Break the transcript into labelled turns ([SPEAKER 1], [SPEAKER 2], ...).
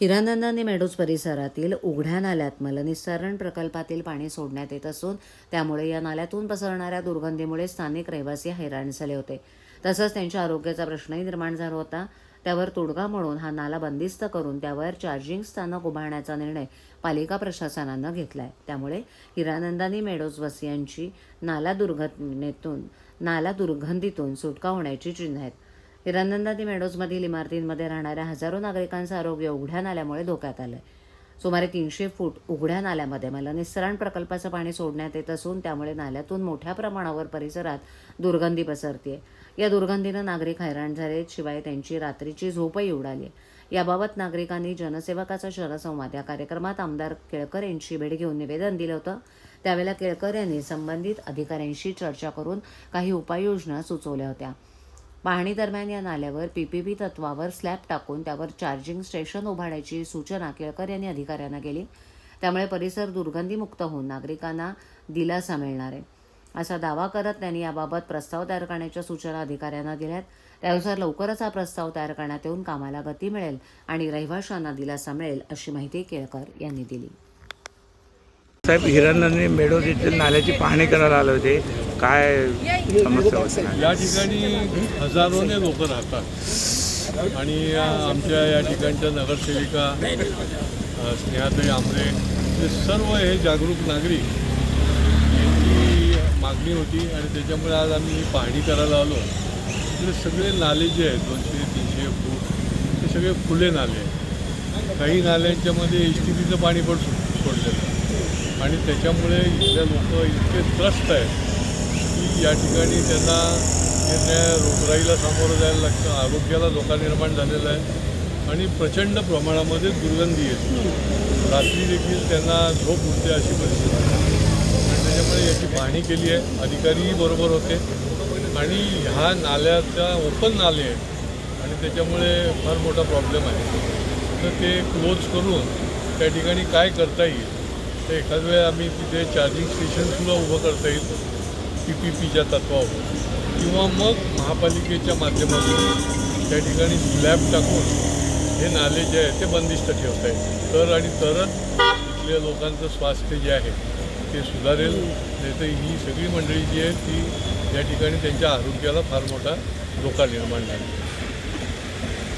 [SPEAKER 1] Hiranandani meadows परिसरातील उघड्या नाल्यात मलनिस्सारण प्रकल्पातील पाणी सोडण्यात येत असून त्यामुळे या नाल्यातून पसरणाऱ्या दुर्गंधीमुळे स्थानिक रहिवासी हैराण झाले होते. तसंच त्यांच्या आरोग्याचा प्रश्नही निर्माण झाला होता. त्यावर तोडगा म्हणून हा नाला बंदिस्त करून त्यावर चार्जिंग स्थानक उभारण्याचा निर्णय पालिका प्रशासनानं घेतलाय. त्यामुळे हिरानंदानी मेडोज वसियांची नाला दुर्गंधीतून सुटका होण्याची चिन्ह आहेत. हिरानंदानी मेडोजमधील इमारतींमध्ये राहणाऱ्या हजारो नागरिकांचं आरोग्य उघड्या नाल्यामुळे धोक्यात आलंय. सुमारे 300 फूट उघड्या नाल्यामध्ये मलनिस्सारण प्रकल्पाचं पाणी सोडण्यात येत असून त्यामुळे नाल्यातून मोठ्या प्रमाणावर परिसरात दुर्गंधी पसरते. या दुर्गंधीनं नागरिक हैराण झालेत, शिवाय त्यांची रात्रीची झोपही उडाली. याबाबत नागरिकांनी जनसेवकाचा जनसंवाद या कार्यक्रमात आमदार केळकर यांची भेट घेऊन निवेदन दिलं होतं. त्यावेळेला केळकर यांनी संबंधित अधिकाऱ्यांशी चर्चा करून काही उपाययोजना सुचवल्या होत्या. पाहणी दरम्यान या नाल्यावर पीपीपी तत्वावर स्लॅब टाकून त्यावर चार्जिंग स्टेशन उभारण्याची सूचना केळकर यांनी अधिकाऱ्यांना केली. त्यामुळे परिसर दुर्गंधीमुक्त होऊन नागरिकांना दिलासा मिळणार आहे, असा दावा करत त्यांनी याबाबत प्रस्ताव तयार करण्याच्या सूचना अधिकाऱ्यांना दिल्यात. त्यानुसार लवकरच हा प्रस्ताव तयार करण्यात येऊन कामाला गती मिळेल आणि रहिवाशांना दिलासा मिळेल, अशी माहिती केळकर यांनी दिली.
[SPEAKER 2] साहेब, हिरानंदानी मेडोज येथील नाल्याची पाहणी करायला आले होते. काय समस्या होती?
[SPEAKER 3] या ठिकाणी हजारोने लोक राहतात आणि आमच्या या ठिकाणच्या नगरसेविका स्नेहाताई आमरे हे सर्व हे जागरूक नागरिक यांची मागणी होती आणि त्याच्यामुळे आज आम्ही ही पाहणी करायला आलो. इकडे सगळे नाले जे आहेत 200-300 फूट ते सगळे खुले नाले आहेत. काही नाल्यांच्यामध्ये HTPचं पाणी पण सोडलेलं आणि त्याच्यामुळे इथल्या लोक इतके त्रस्त आहेत की या ठिकाणी त्यांना रोगराईला सामोरं जायला लागतं. आरोग्याला धोका निर्माण झालेला आहे आणि प्रचंड प्रमाणामध्ये दुर्गंधी येते. रात्री देखील त्यांना झोप उठते अशी परिस्थिती आणि त्याच्यामुळे याची पाहणी केली आहे. अधिकारीही बरोबर होते आणि ह्या नाल्याचा ओपन नाले आहेत आणि त्याच्यामुळे फार मोठा प्रॉब्लेम आहे. तर ते क्लोज करून त्या ठिकाणी काय करता येईल तर एखाद वेळ आम्ही तिथे चार्जिंग स्टेशनसुद्धा उभं करता येईल PPPच्या तत्वावर, किंवा मग महापालिकेच्या माध्यमातून त्या ठिकाणी स्लॅब टाकून हे नाले जे आहे ते बंदिस्त ठेवता येईल. तरच इथल्या लोकांचं स्वास्थ्य जे आहे ते सुधारेल. नाही तर ही सगळी मंडळी जी आहे ती या ठिकाणी त्यांच्या आरोग्याला फार मोठा धोका निर्माण झाला.